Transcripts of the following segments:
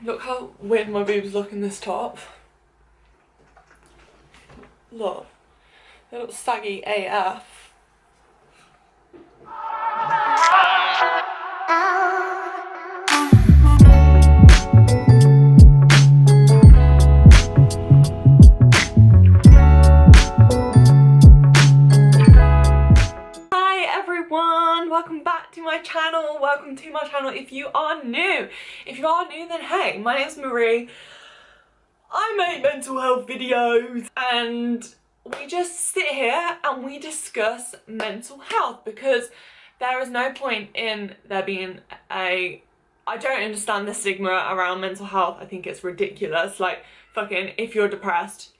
Look how weird my boobs look in this top. Look. They look saggy AF. Welcome back to my channel. Welcome to my channel if you are new. If you are new, then hey, my name's Marie. I make mental health videos and we just sit here and we discuss mental health because there is no point in there being I don't understand the stigma around mental health. I think it's ridiculous. Like, fucking, if you're depressed,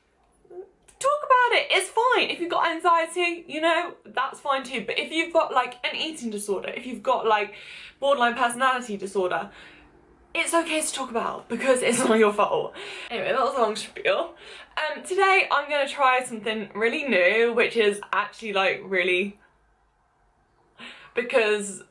talk about it, it's fine. If you've got anxiety, you know, that's fine too. But if you've got like an eating disorder, if you've got like borderline personality disorder, it's okay to talk about because it's not your fault. Anyway, that was a long spiel. Today I'm gonna try something really new, which is actually like really, because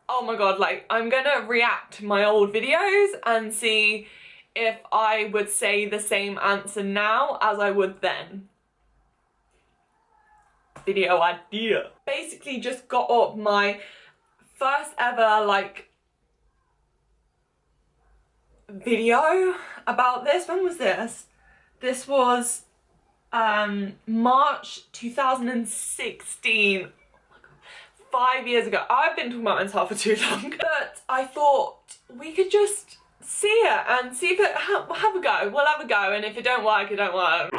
oh my god, like I'm gonna react to my old videos and see if I would say the same answer now as I would then. Video idea. Basically just got up my first ever like video about this. When was this? This was March 2016. Oh my god, 5 years ago. I've been talking about mental health for too long. But I thought we could just see it and see if it have a go. We'll have a go, and if it don't work, it don't work.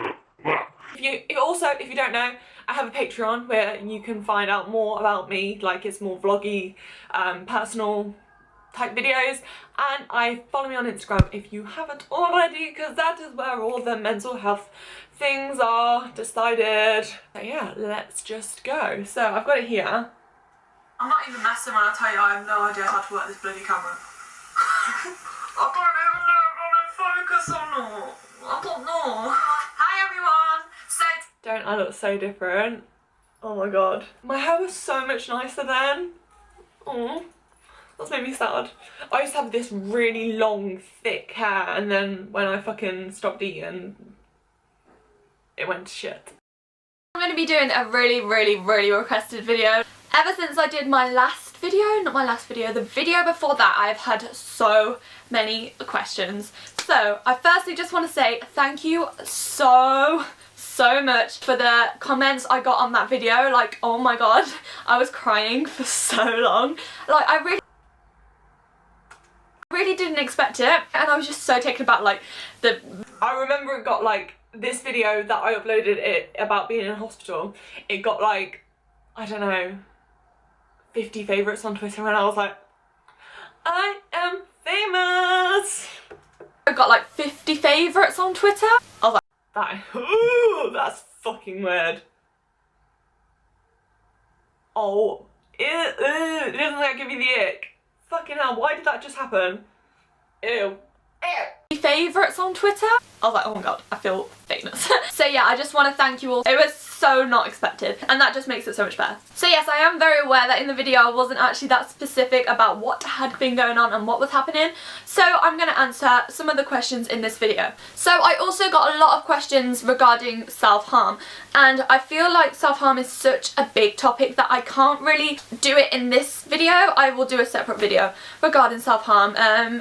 If you don't know, I have a Patreon where you can find out more about me, like it's more vloggy, personal type videos, and follow me on Instagram if you haven't already, because that is where all the mental health things are decided. So yeah, let's just go. So I've got it here. I'm not even messing when I tell you I have no idea how to work this bloody camera. I don't even know if I'm in focus or not. I don't know. Hi everyone. Don't I look so different? Oh my god. My hair was so much nicer then. Oh, that's made me sad. I used to have this really long, thick hair, and then when I fucking stopped eating, it went to shit. I'm going to be doing a really requested video. Ever since I did my last video, not my last video, the video before that, I've had so many questions. So I firstly just want to say thank you so much for the comments I got on that video. Like, oh my god, I was crying for so long. Like, I really didn't expect it, and I was just so taken aback. Like, I remember it got like, this video that I uploaded it about being in hospital, it got like, I don't know, 50 favourites on Twitter, and I was like, I am famous. I got like 50 favourites on Twitter. I was like, ooh, that's fucking weird. Oh, doesn't that give you the ick? Fucking hell, why did that just happen? Ew. Favourites on Twitter. I was like, oh my god, I feel famous. So yeah, I just want to thank you all. It was so not expected, and that just makes it so much better. So yes, I am very aware that in the video I wasn't actually that specific about what had been going on and what was happening, so I'm going to answer some of the questions in this video. So I also got a lot of questions regarding self-harm, and I feel like self-harm is such a big topic that I can't really do it in this video. I will do a separate video regarding self-harm.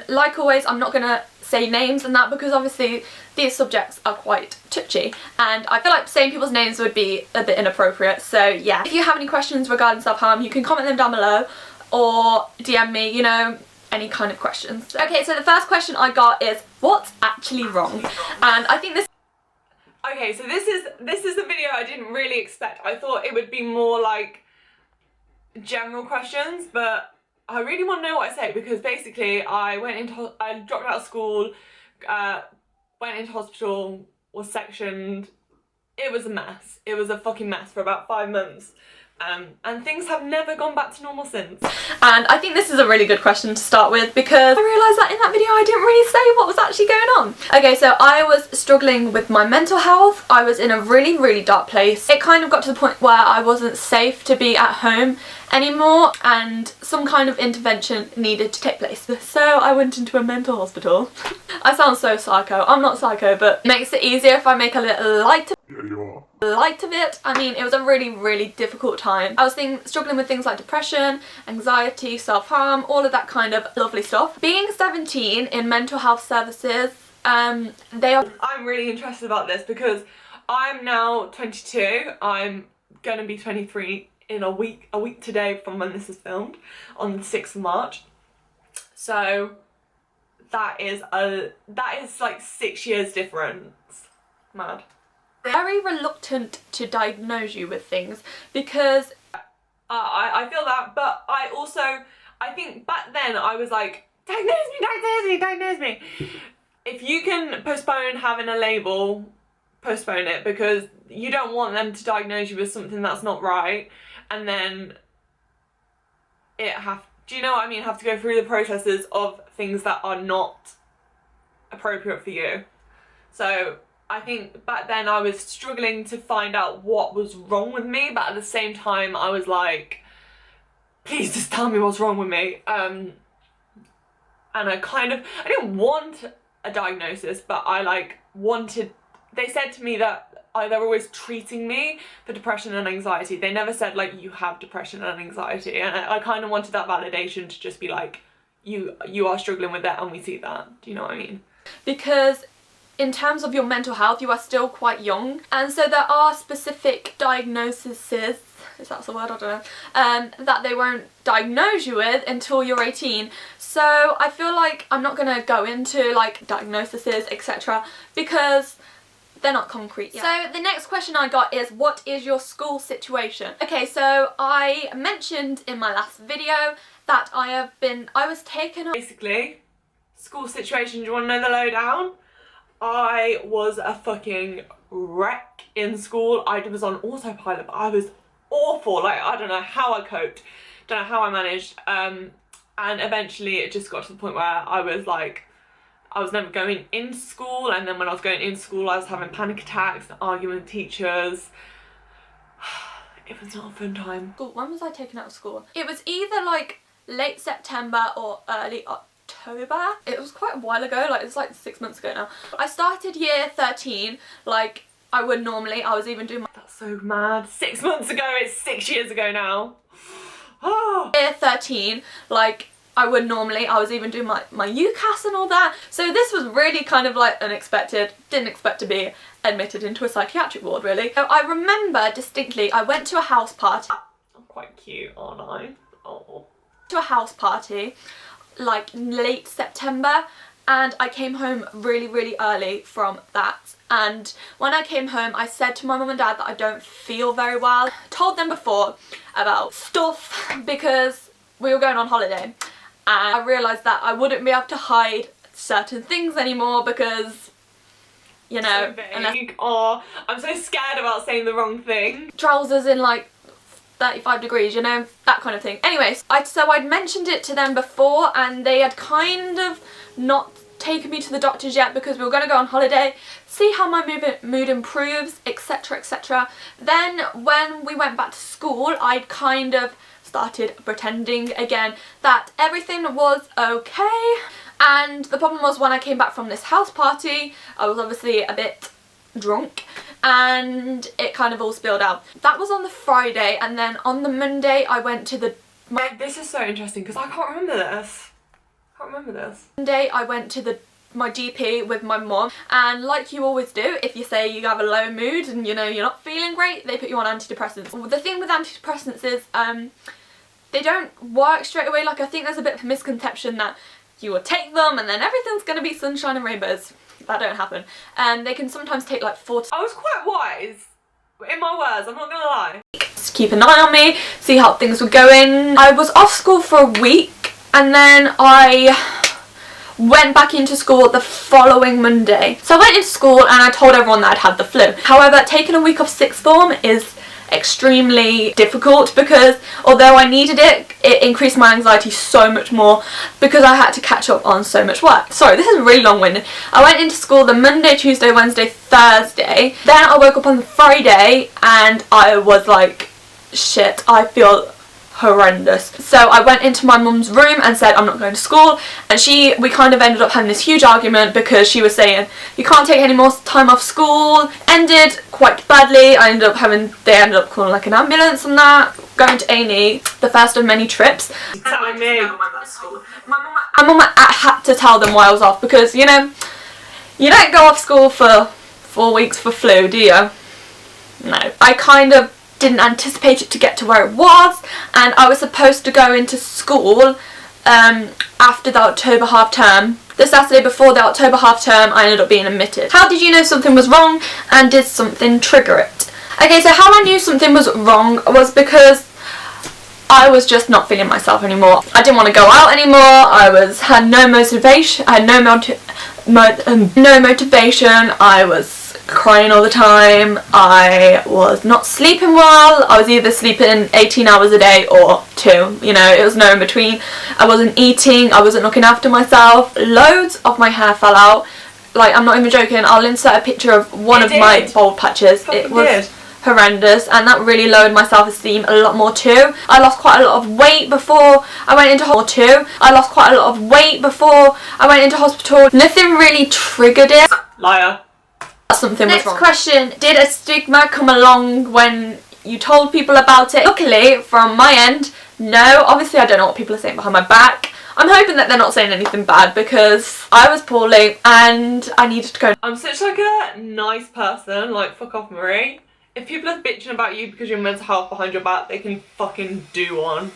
Like always, I'm not going to say names and that because obviously these subjects are quite touchy, and I feel like saying people's names would be a bit inappropriate. So yeah, if you have any questions regarding self-harm, you can comment them down below or DM me, you know, any kind of questions. Okay, so the first question I got is, what's actually wrong? And I think this... Okay, so this is the video I didn't really expect. I thought it would be more like general questions, but I really want to know what I say, because basically I dropped out of school, went into hospital, was sectioned. It was a mess. It was a fucking mess for about 5 months. And things have never gone back to normal since. And I think this is a really good question to start with, because I realised that in that video I didn't really say what was actually going on. Okay, so I was struggling with my mental health. I was in a really dark place. It kind of got to the point where I wasn't safe to be at home anymore and some kind of intervention needed to take place. So I went into a mental hospital. I sound so psycho. I'm not psycho, but it makes it easier if I make a little light of it. I mean, it was a really difficult time. I was struggling with things like depression, anxiety, self-harm, all of that kind of lovely stuff. Being 17 in mental health services, I'm really interested about this because I'm now 22. I'm gonna be 23 in a week today from when this is filmed, on the 6th of March. So that is like 6 years difference. Mad. Very reluctant to diagnose you with things because I feel that, but I think back then I was like, diagnose me. If you can postpone having a label, postpone it, because you don't want them to diagnose you with something that's not right and then do you know what I mean, have to go through the processes of things that are not appropriate for you. So I think back then I was struggling to find out what was wrong with me, but at the same time I was like, please just tell me what's wrong with me. And I didn't want a diagnosis, but I wanted, they said to me that they were always treating me for depression and anxiety. They never said like, you have depression and anxiety, and I kind of wanted that validation to just be like, you are struggling with that and we see that. Do you know what I mean? Because in terms of your mental health, you are still quite young, and so there are specific diagnoses, if that's a word, I don't know, that they won't diagnose you with until you're 18. So I feel like I'm not gonna go into like diagnoses, etc., because they're not concrete yet. So the next question I got is, what is your school situation? Okay, so I mentioned in my last video that I was taken. Basically, school situation, do you want to know the lowdown? I was a fucking wreck in school. I was on autopilot, but I was awful. Like, I don't know how I coped, don't know how I managed, and eventually it just got to the point where I was like, I was never going in school, and then when I was going in school I was having panic attacks and arguing with teachers. It was not a fun time. When was I taken out of school? It was either like late September or early October. It was quite a while ago, like it's like 6 months ago now. I started year 13 like I would normally. I was even doing that's so mad. 6 months ago, it's 6 years ago now. Year 13 like I would normally. I was even doing my UCAS and all that. So this was really kind of like unexpected. Didn't expect to be admitted into a psychiatric ward, really. So I remember distinctly, I went to a house party. I'm quite cute, aren't I? Oh. To a house party like late September, and I came home really early from that. And when I came home, I said to my mum and dad that I don't feel very well. Told them before about stuff because we were going on holiday. And I realised that I wouldn't be able to hide certain things anymore because, you know, oh, I'm so scared about saying the wrong thing. Trousers in like 35 degrees, you know, that kind of thing. Anyways, so I'd mentioned it to them before, and they had kind of not taken me to the doctors yet because we were going to go on holiday, see how my mood improves, etc. Then when we went back to school, I'd kind of started pretending again that everything was okay. And the problem was, when I came back from this house party, I was obviously a bit drunk and it kind of all spilled out. That was on the Friday, and then on the Monday I went to the... This is so interesting because I can't remember this. Monday I went to my GP with my mom, and like you always do, if you say you have a low mood and you know you're not feeling great, they put you on antidepressants. The thing with antidepressants is they don't work straight away. Like, I think there's a bit of a misconception that you will take them and then everything's gonna be sunshine and rainbows. That don't happen. And they can sometimes take like 4 to... I was quite wise in my words, I'm not gonna lie. Just keep an eye on me, see how things were going. I was off school for a week, and then I went back into school the following Monday. So I went into school and I told everyone that I'd had the flu. However, taking a week off sixth form is extremely difficult because although I needed it, it increased my anxiety so much more because I had to catch up on so much work. Sorry, this is really long-winded. I went into school the Monday, Tuesday, Wednesday, Thursday. Then I woke up on the Friday and I was like, shit, I feel horrendous. So I went into my mum's room and said I'm not going to school, and we kind of ended up having this huge argument because she was saying you can't take any more time off school. Ended quite badly. They ended up calling like an ambulance and that, going to A&E, the first of many trips. Telling me. My mum had to tell them why I was off, because you know, you don't go off school for 4 weeks for flu, do you? No. I kind of didn't anticipate it to get to where it was, and I was supposed to go into school after the October half term. The Saturday before the October half term, I ended up being admitted. How did you know something was wrong, and did something trigger it? Okay, so how I knew something was wrong was because I was just not feeling myself anymore. I didn't want to go out anymore. Had no motivation. I had no motivation. I was crying all the time. I was not sleeping well. I was either sleeping 18 hours a day or 2. You know, it was no in between. I wasn't eating. I wasn't looking after myself. Loads of my hair fell out. Like, I'm not even joking. I'll insert a picture of one of my bald patches. It was horrendous, and that really lowered my self-esteem a lot more too. I lost quite a lot of weight before I went into hospital. Nothing really triggered it. Liar. Something was wrong. Next question, did a stigma come along when you told people about it? Luckily, from my end, no. Obviously, I don't know what people are saying behind my back. I'm hoping that they're not saying anything bad, because I was poorly and I needed to go. I'm such like a nice person, like fuck off Marie. If people are bitching about you because your mental health behind your back, they can fucking do one.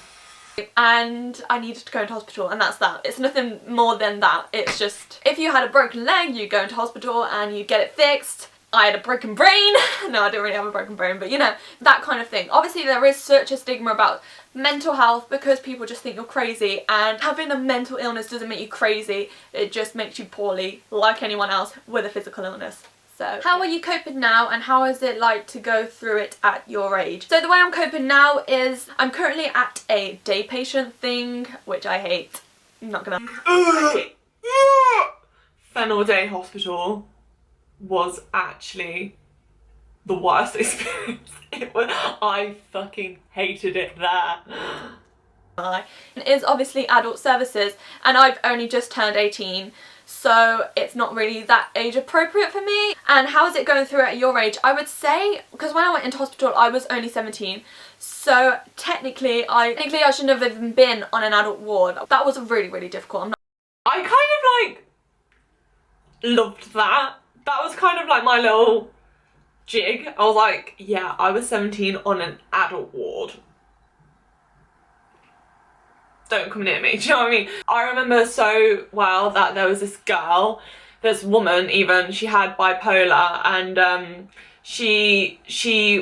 And I needed to go into hospital, and that's that. It's nothing more than that. It's just, if you had a broken leg, you go into hospital and you get it fixed. I had a broken brain. No, I don't really have a broken brain, but you know, that kind of thing. Obviously there is such a stigma about mental health because people just think you're crazy, and having a mental illness doesn't make you crazy. It just makes you poorly like anyone else with a physical illness. So, how are you coping now, and how is it like to go through it at your age? So the way I'm coping now is I'm currently at a day patient thing, which I hate. I'm not gonna... Fennel Day Hospital was actually the worst experience. I fucking hated it there. It is obviously adult services, and I've only just turned 18. So it's not really that age appropriate for me. And how is it going through at your age? I would say, because when I went into hospital I was only 17, so technically I shouldn't have even been on an adult ward. That was really, really difficult. I kind of like loved that. That was kind of like my little jig. I was like, yeah, I was 17 on an adult ward. Don't come near me, do you know what I mean? I remember so well that there was this girl, this woman even, she had bipolar, and she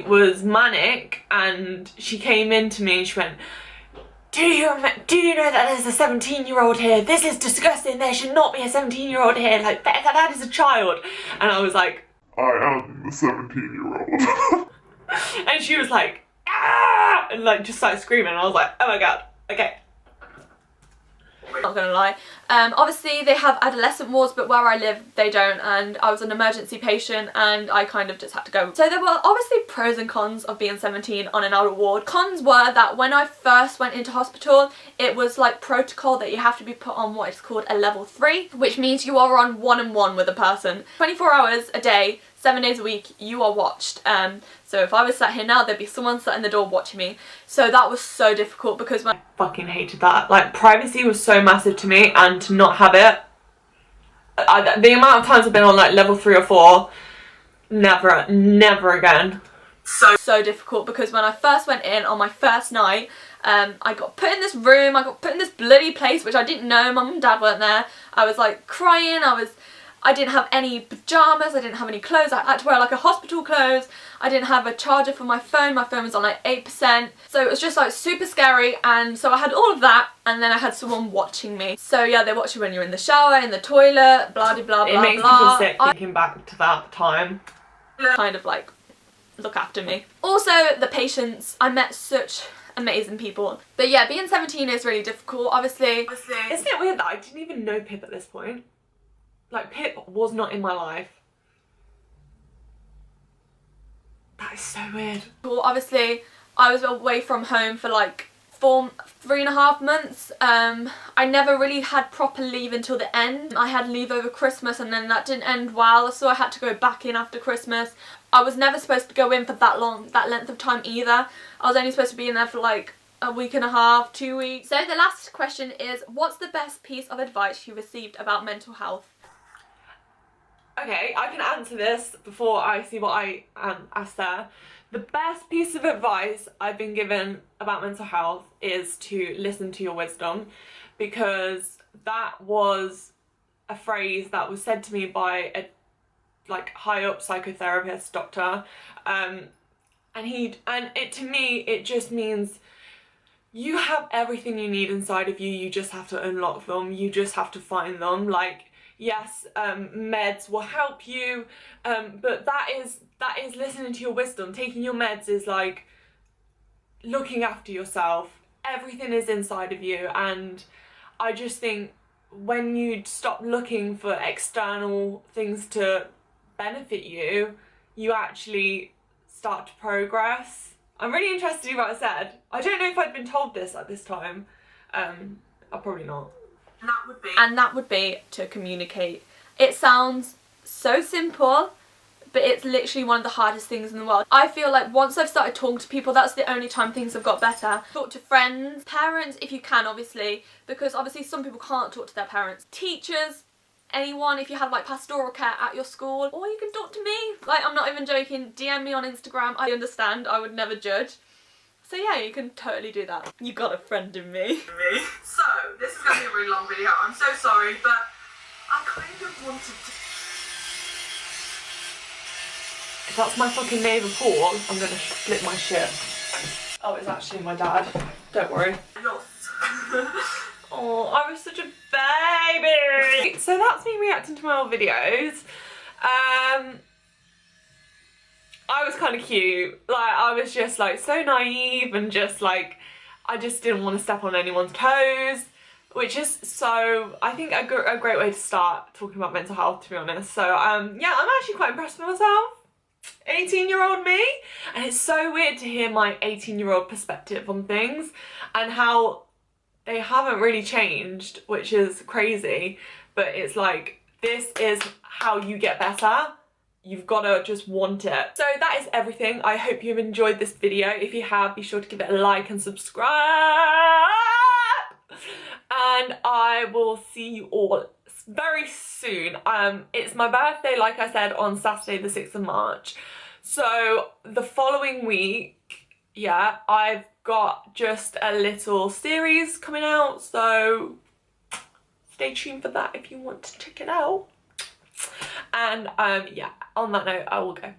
was manic, and she came in to me and she went, do you know that there's a 17-year-old here? This is disgusting, there should not be a 17-year-old here, like that is a child. And I was like, I am the 17-year-old. And she was like, ah! And like just started screaming, and I was like, oh my god, okay. Not gonna lie. Obviously they have adolescent wards, but where I live they don't, and I was an emergency patient and I kind of just had to go. So there were obviously pros and cons of being 17 on an adult ward. Cons were that when I first went into hospital, it was like protocol that you have to be put on what is called a level 3, which means you are on one-on-one with a person. 24 hours a day, 7 days a week, you are watched. So if I was sat here now, there'd be someone sat in the door watching me. So that was so difficult because I fucking hated that. Like, privacy was so massive to me, and to not have it. The amount of times I've been on like level 3 or 4, never again. So difficult, because when I first went in on my first night, I got put in this room, I got put in this bloody place, which I didn't know, mum and dad weren't there. I was like crying, I didn't have any pyjamas, I didn't have any clothes, I had to wear like a hospital clothes, I didn't have a charger for my phone was on like 8%, so it was just like super scary. And so I had all of that, and then I had someone watching me. So yeah, they watch you when you're in the shower, in the toilet, blah blah blah blah. It makes me feel sick thinking back to that time. Kind of like look after me. Also the patients, I met such amazing people. But yeah, being 17 is really difficult, obviously. Isn't it weird that I didn't even know Pip at this point? Like, Pip was not in my life. That is so weird. Well, obviously, I was away from home for like for 3.5 months. I never really had proper leave until the end. I had leave over Christmas and then that didn't end well, so I had to go back in after Christmas. I was never supposed to go in for that length of time either. I was only supposed to be in there for like a week and a half, 2 weeks. So the last question is, what's the best piece of advice you received about mental health? Okay, I can answer this before I see what I asked there. The best piece of advice I've been given about mental health is to listen to your wisdom, because that was a phrase that was said to me by a high up psychotherapist doctor, and to me it just means you have everything you need inside of you. You just have to unlock them. You just have to find them. Like, yes, meds will help you, but that is listening to your wisdom. Taking your meds is like looking after yourself. Everything is inside of you, and I just think when you stop looking for external things to benefit you, you actually start to progress. I'm really interested in what I said. I don't know if I'd been told this at this time. I'll probably not. And that would be to communicate. It sounds so simple, but it's literally one of the hardest things in the world. I feel like once I've started talking to people, that's the only time things have got better. Talk to friends, parents if you can, obviously, because obviously some people can't talk to their parents. Teachers, anyone, if you have like pastoral care at your school, or you can talk to me. Like, I'm not even joking, DM me on Instagram. I understand, I would never judge. So yeah, you can totally do that. You got a friend in me. So, this is going to be a really long video, I'm so sorry, but I kind of wanted to... If that's my fucking neighbour Paul, I'm gonna flip my shit. Oh, it's actually my dad. Don't worry. Oh, I was such a baby. So that's me reacting to my old videos. I was kind of cute. Like, I was just like so naive and just like, I just didn't want to step on anyone's toes, which is so, I think a great way to start talking about mental health, to be honest. So yeah, I'm actually quite impressed with myself. 18-year-old me, and it's so weird to hear my 18-year-old perspective on things and how they haven't really changed, which is crazy, but it's like, this is how you get better. You've got to just want it. So that is everything. I hope you've enjoyed this video. If you have, be sure to give it a like and subscribe, and I will see you all very soon. It's my birthday, like I said, on Saturday the 6th of March. So the following week, yeah, I've got just a little series coming out, so stay tuned for that if you want to check it out. And yeah, on that note, I will go.